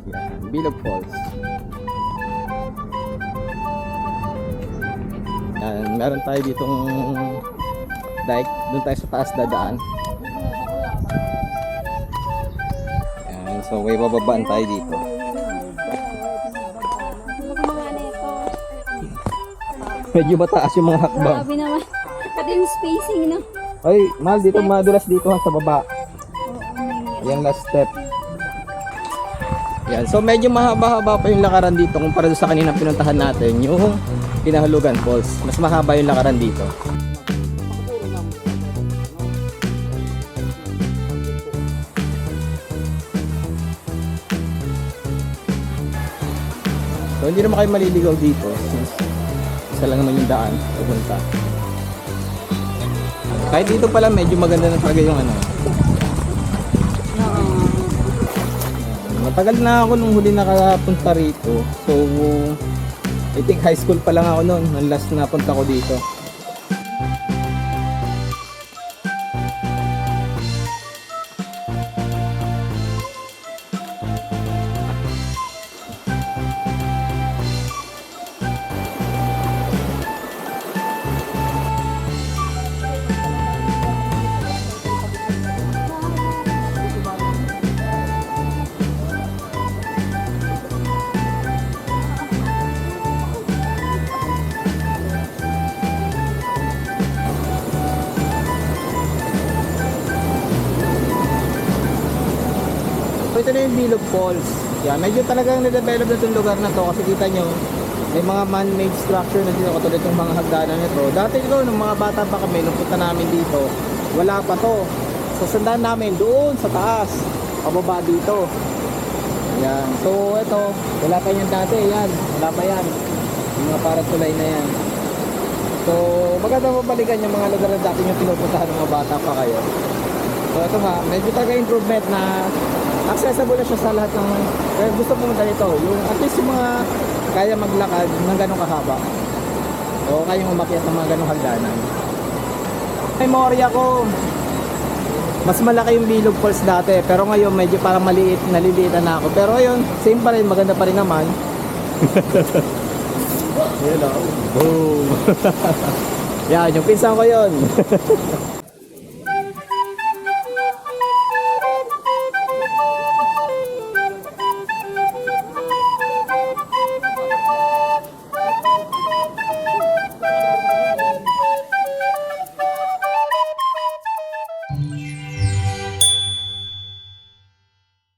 Yan, Bilog Falls. Yan, meron tayo ditong dike. Doon tayo sa taas dadaan. Yan, so may bababaan tayo dito. Medyo mataas yung mga hakbang. Grabe naman. Pati yung spacing, no? Ay, mahal dito, madulas dito sa baba. Yan last step. Yan, so medyo mahaba-haba pa yung lakaran dito kumpara sa kanina pinuntahan natin, yung Pinahulugan Falls. Mas mahaba yung lakaran dito. So hindi naman kayo maliligaw dito since isa lang naman yung daan pupunta. Kahit dito pala medyo maganda na talaga yung ano. Matagal na ako nung huli nakapunta rito. So I think high school pa lang ako noon nung last na punta ko dito. Ito na yung Bilog Falls. Yeah, medyo talagang na-develop na itong lugar na to kasi kita nyo may mga man-made structure na dito katulad itong mga hagdanan nito. Dati ito, nung mga bata pa kami, nung punta namin dito, wala pa to. So sundan namin doon sa taas, pababa dito. Yan. So ito, wala pa yan dati. Yan, wala pa yan. Yung mga parang tulay na yan. So maganda mabalikan yung mga lugar na dati yung pinupuntahan ng mga bata pa kayo. So ito nga, medyo talaga improvement na accessible na siya sa lahat ng gusto pumunta dito. Yung at least yung mga kaya maglakad ng ganong kahaba. O kayang umakyat ng mga ganong hagdanan. Memorya ko, mas malaki yung Bilog Falls dati. Pero ngayon medyo parang maliit, naliliitan na ako. Pero ayun, same pa rin, maganda pa rin naman. Yan o. Boom. Yan, yung pinsan ko yun.